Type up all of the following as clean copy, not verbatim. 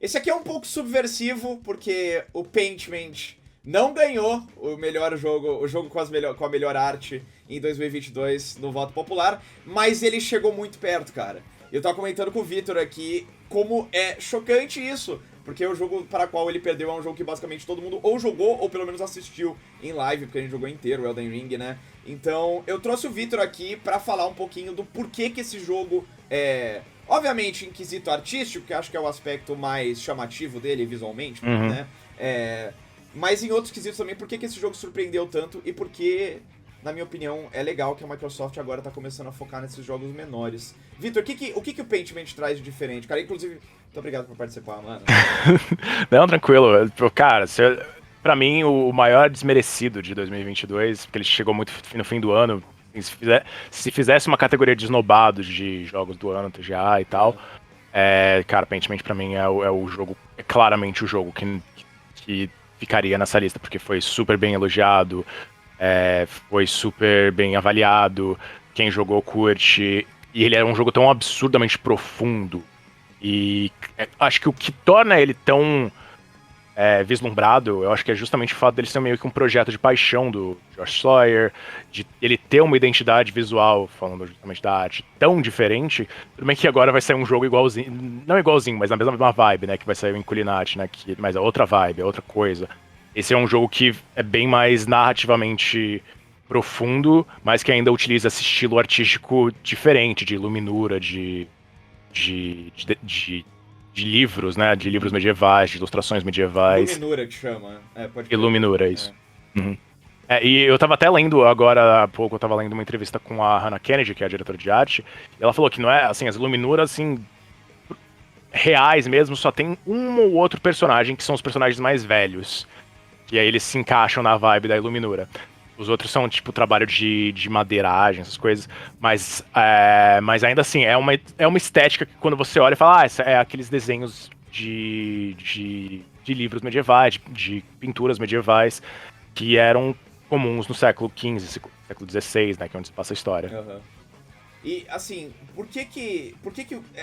Esse aqui é um pouco subversivo, porque o Paintment não ganhou o melhor jogo, o jogo com a melhor arte em 2022 no voto popular, mas ele chegou muito perto, cara. Eu tava comentando com o Vitor aqui como é chocante isso, porque o jogo para qual ele perdeu é um jogo que basicamente todo mundo ou jogou ou pelo menos assistiu em live, porque a gente jogou inteiro o Elden Ring, né? Então eu trouxe o Vitor aqui pra falar um pouquinho do porquê que esse jogo é... Obviamente, em quesito artístico, que acho que é o aspecto mais chamativo dele visualmente, né? Mas em outros quesitos também, por que esse jogo surpreendeu tanto e por que, na minha opinião, é legal que a Microsoft agora tá começando a focar nesses jogos menores. Vitor, o que o Paintment traz de diferente? Cara, inclusive, muito obrigado por participar, mano. Não, tranquilo. Cara, pra mim, o maior desmerecido de 2022, porque ele chegou muito no fim do ano. Se fizesse uma categoria de esnobados de jogos do ano, TGA e tal, cara, Pentiment pra mim é o jogo, é claramente o jogo que ficaria nessa lista, porque foi super bem elogiado, foi super bem avaliado, quem jogou curte, e ele é um jogo tão absurdamente profundo, e acho que o que torna ele tão vislumbrado, eu acho que é justamente o fato dele ser meio que um projeto de paixão do Josh Sawyer, de ele ter uma identidade visual, falando justamente da arte, tão diferente. Tudo bem que agora vai sair um jogo igualzinho, não igualzinho, mas na mesma vibe, né, que vai sair o Inculinati, né, mas é outra vibe, é outra coisa. Esse é um jogo que é bem mais narrativamente profundo, mas que ainda utiliza esse estilo artístico diferente, de iluminura, de de livros, né? De livros medievais, de ilustrações medievais. Luminura que chama. Pode crer. Iluminura, isso. Uhum. E eu tava até lendo agora há pouco, eu tava lendo uma entrevista com a Hannah Kennedy, que é a diretora de arte, e ela falou que não é, assim, as Iluminuras, assim, reais mesmo, só tem um ou outro personagem que são os personagens mais velhos. E aí eles se encaixam na vibe da Iluminura. Os outros são, tipo, trabalho de madeiragem, essas coisas. Mas ainda assim, é uma estética que quando você olha e fala, essa é aqueles desenhos de livros medievais, de pinturas medievais, que eram comuns no século XV, século XVI, né, que é onde se passa a história. Uhum. E, assim, por que que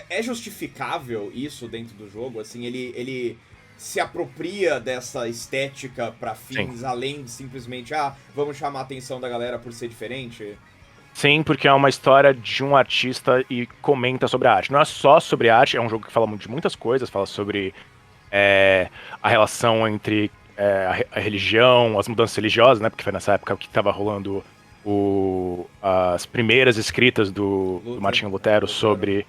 é justificável isso dentro do jogo? Assim, ele se apropria dessa estética pra fins Sim. além de simplesmente, vamos chamar a atenção da galera por ser diferente? Sim, porque é uma história de um artista e comenta sobre a arte. Não é só sobre a arte, é um jogo que fala de muitas coisas, fala sobre a relação entre a religião, as mudanças religiosas, né? Porque foi nessa época que estava rolando as primeiras escritas do Martinho Lutero sobre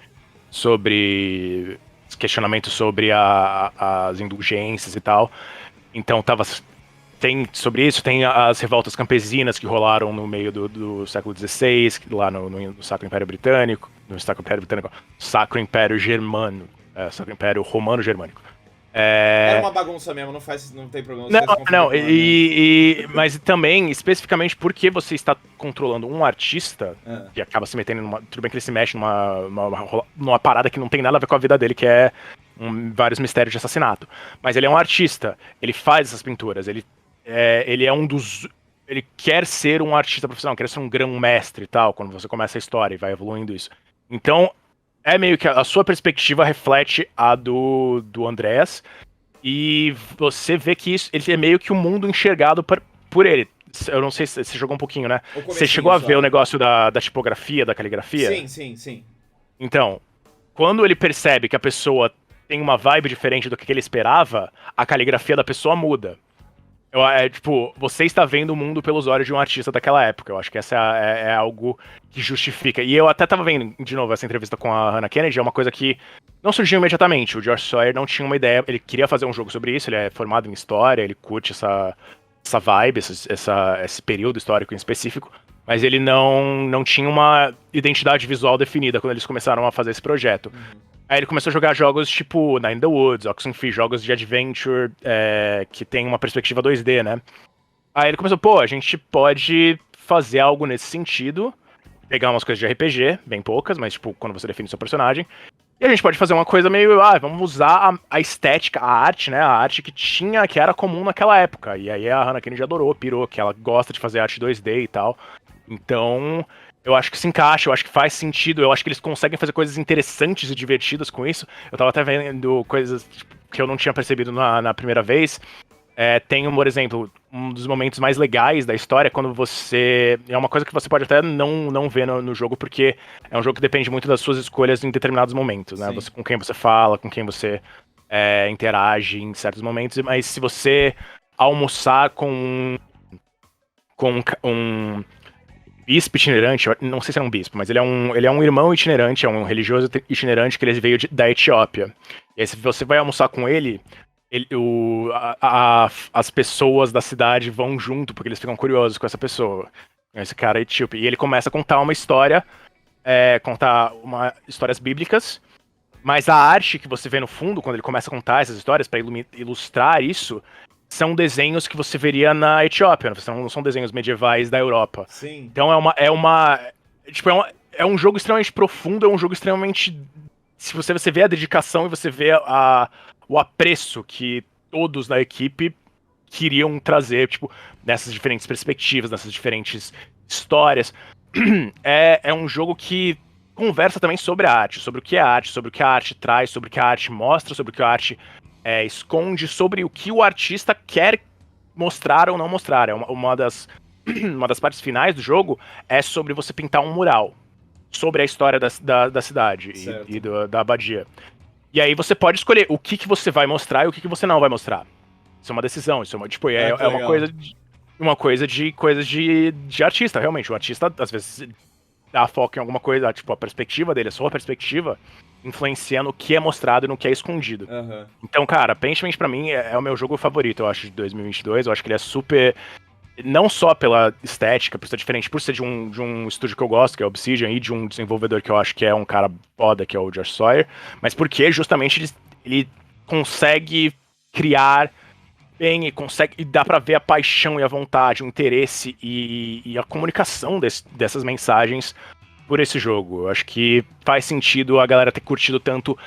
questionamentos sobre as indulgências e tal. Então tem sobre isso, tem as revoltas campesinas que rolaram no meio do século XVI, lá no Sacro Império Britânico, Sacro Império Germano, Sacro Império Romano Germânico. Era uma bagunça mesmo, não tem problema Não, vocês confundir não, com a mas também, especificamente, porque você está controlando um artista minha. que acaba se metendo numa. Tudo bem que ele se mexe numa parada que não tem nada a ver com a vida dele, que é vários mistérios de assassinato. Mas ele é um artista, ele faz essas pinturas, ele é um dos. Ele quer ser um artista profissional, quer ser um grão-mestre e tal, quando você começa a história e vai evoluindo isso. Então, é meio que a sua perspectiva reflete a do Andrés. E você vê que ele é meio que um mundo enxergado por ele. Eu não sei se você jogou um pouquinho, né? O Você comecinho chegou a ver só. o negócio da tipografia, da caligrafia? Sim, sim, sim. Então, quando ele percebe que a pessoa tem uma vibe diferente do que ele esperava, a caligrafia da pessoa muda. Tipo, você está vendo o mundo pelos olhos de um artista daquela época. Eu acho que essa é algo que justifica. E eu até tava vendo, de novo, essa entrevista com a Hannah Kennedy, é uma coisa que não surgiu imediatamente. O Josh Sawyer não tinha uma ideia, ele queria fazer um jogo sobre isso, ele é formado em história, ele curte essa vibe, esse período histórico em específico, mas ele não tinha uma identidade visual definida quando eles começaram a fazer esse projeto. Aí ele começou a jogar jogos tipo Nine in the Woods, Oxenfree, jogos de adventure que tem uma perspectiva 2D, né? Aí ele começou, pô, a gente pode fazer algo nesse sentido, pegar umas coisas de RPG, bem poucas, mas tipo, quando você define seu personagem, e a gente pode fazer uma coisa meio, vamos usar a estética, a arte, né? A arte que era comum naquela época. E aí a Hannah Kennedy adorou, pirou, que ela gosta de fazer arte 2D e tal. Então, eu acho que se encaixa, eu acho que faz sentido, eu acho que eles conseguem fazer coisas interessantes e divertidas com isso. Eu tava até vendo coisas, tipo, que eu não tinha percebido na primeira vez. Tem, por exemplo, um dos momentos mais legais da história é quando você... É uma coisa que você pode até não ver no jogo, porque é um jogo que depende muito das suas escolhas em determinados momentos, né? Com quem você fala, com quem você interage em certos momentos, mas se você almoçar com um bispo itinerante, não sei se é um bispo, mas ele é um irmão itinerante, é um religioso itinerante que ele veio da Etiópia. E aí, se você vai almoçar com ele, as pessoas da cidade vão junto, porque eles ficam curiosos com essa pessoa, esse cara etíope. E ele começa a contar uma história, histórias bíblicas, mas a arte que você vê no fundo, quando ele começa a contar essas histórias, para ilustrar isso, são desenhos que você veria na Etiópia, não são desenhos medievais da Europa. Sim. Então é um jogo extremamente profundo, é um jogo extremamente... Se você vê a dedicação e você vê o apreço que todos da equipe queriam trazer, tipo, nessas diferentes perspectivas, nessas diferentes histórias. É um jogo que conversa também sobre a arte, sobre o que é arte, sobre o que a arte traz, sobre o que a arte mostra, sobre o que a arte esconde, sobre o que o artista quer mostrar ou não mostrar. Uma das partes finais do jogo é sobre você pintar um mural sobre a história da cidade da abadia. E aí você pode escolher o que você vai mostrar e o que você não vai mostrar. Isso é uma decisão, isso é uma coisa de coisas de artista, realmente. O artista, às vezes, dá foco em alguma coisa, tipo, a perspectiva dele, a sua perspectiva, influenciando o que é mostrado e no que é escondido. Uhum. Então, cara, Pentiment pra mim é o meu jogo favorito, eu acho, de 2022. Eu acho que ele é super... Não só pela estética, por ser diferente, por ser de um estúdio que eu gosto, que é Obsidian, e de um desenvolvedor que eu acho que é um cara foda, que é o Josh Sawyer, mas porque justamente ele consegue criar bem e dá pra ver a paixão e a vontade, o interesse e a comunicação dessas mensagens por esse jogo. Eu acho que faz sentido a galera ter curtido tanto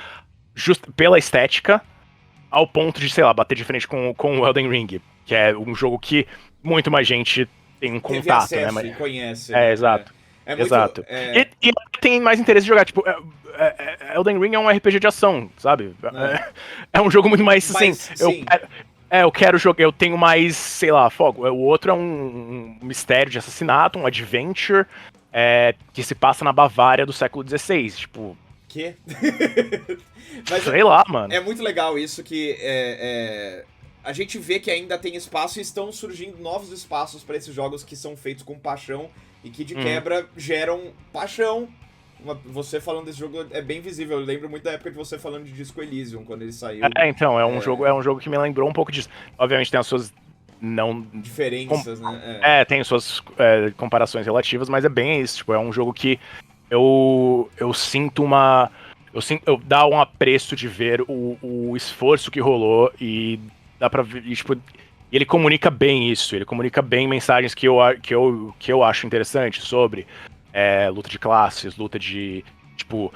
pela estética, ao ponto de, sei lá, bater de frente com o Elden Ring, que é um jogo que muito mais gente tem um contato, acesso, né? E conhece. Exato. Muito, exato. E tem mais interesse de jogar, tipo, Elden Ring é um RPG de ação, sabe? É um jogo muito mais, assim, eu quero jogar, eu tenho mais, sei lá, fogo. O outro é um mistério de assassinato, um adventure, que se passa na Bavária do século XVI, tipo... Que? Mas sei lá, mano. É muito legal isso que a gente vê que ainda tem espaço e estão surgindo novos espaços para esses jogos que são feitos com paixão e que de quebra geram paixão. Você falando desse jogo é bem visível. Eu lembro muito da época de você falando de Disco Elysium, quando ele saiu. Então, é um jogo que me lembrou um pouco disso. Obviamente tem as suas diferenças, né? Tem suas comparações relativas, mas é bem isso. Tipo, é um jogo que eu sinto eu dá um apreço de ver o esforço que rolou e dá pra ver, tipo, ele comunica bem isso, ele comunica bem mensagens que eu acho interessantes sobre luta de classes, luta de, tipo,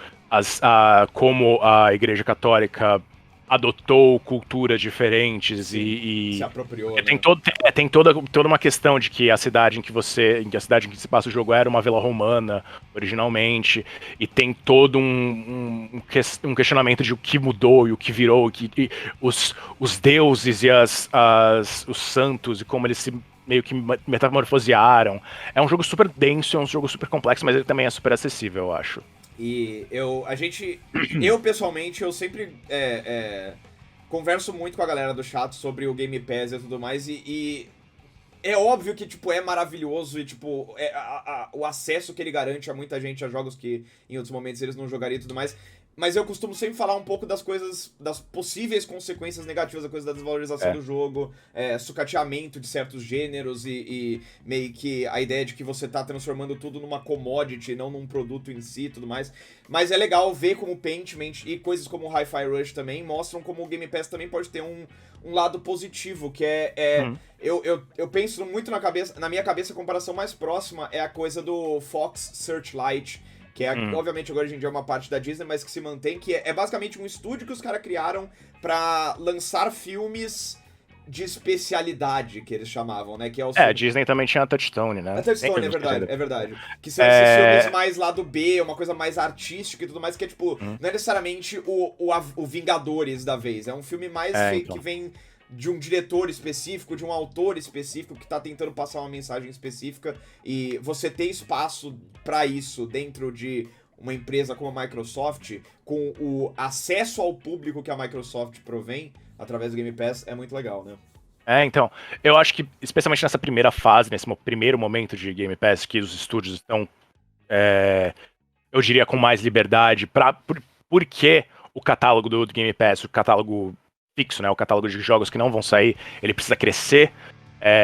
como a Igreja Católica adotou culturas diferentes. Sim, e se apropriou, né? Tem toda uma questão de que a cidade em que se passa o jogo era uma vila romana originalmente, e tem todo um questionamento de o que mudou e o que virou, e os deuses e os santos e como eles se meio que metamorfosearam. É um jogo super denso, é um jogo super complexo, mas ele também é super acessível, eu acho. E eu pessoalmente, eu sempre converso muito com a galera do chat sobre o Game Pass e tudo mais, e é óbvio que, tipo, é maravilhoso e, tipo, o acesso que ele garante a muita gente a jogos que em outros momentos eles não jogariam e tudo mais. Mas eu costumo sempre falar um pouco das coisas, das possíveis consequências negativas, da coisa da desvalorização do jogo, sucateamento de certos gêneros e meio que a ideia de que você tá transformando tudo numa commodity, não num produto em si e tudo mais. Mas é legal ver como o Pentiment e coisas como o Hi-Fi Rush também mostram como o Game Pass também pode ter um lado positivo, que eu penso muito na minha cabeça, a comparação mais próxima é a coisa do Fox Searchlight, que obviamente agora hoje em dia é uma parte da Disney, mas que se mantém, que é basicamente um estúdio que os caras criaram pra lançar filmes de especialidade, que eles chamavam, né? Que é o A Disney também tinha a Touchstone, né? a Touchstone, é verdade, Sempre. é verdade. Que são esses filmes mais lado B, uma coisa mais artística e tudo mais, que é tipo, não é necessariamente o Vingadores da vez, é um filme mais Então. que vem de um diretor específico, de um autor específico que tá tentando passar uma mensagem específica, e você ter espaço pra isso dentro de uma empresa como a Microsoft, com o acesso ao público que a Microsoft provém através do Game Pass, é muito legal, né? Então, eu acho que, especialmente nessa primeira fase, nesse primeiro momento de Game Pass, que os estúdios estão, eu diria, com mais liberdade, porque o catálogo do Game Pass, o catálogo fixo, né, o catálogo de jogos que não vão sair, ele precisa crescer.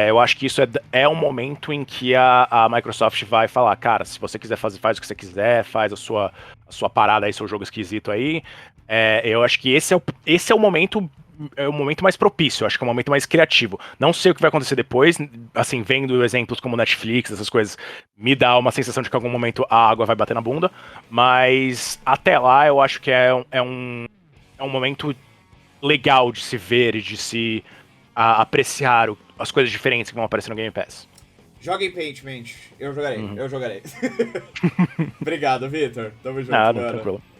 Eu acho que isso é um momento em que a Microsoft vai falar, cara, se você quiser fazer, faz o que você quiser, faz a sua parada aí, seu jogo esquisito aí. Eu acho que esse é o momento. É o momento mais propício, eu acho que é o momento mais criativo. Não sei o que vai acontecer depois, assim, vendo exemplos como Netflix, essas coisas, me dá uma sensação de que em algum momento a água vai bater na bunda, mas até lá eu acho que é um momento legal de se ver e de se apreciar as coisas diferentes que vão aparecer no Game Pass. Joga em Paint, mente. Eu jogarei, eu jogarei. Obrigado, Vitor. Tamo junto, Nada, mano. tranquilo.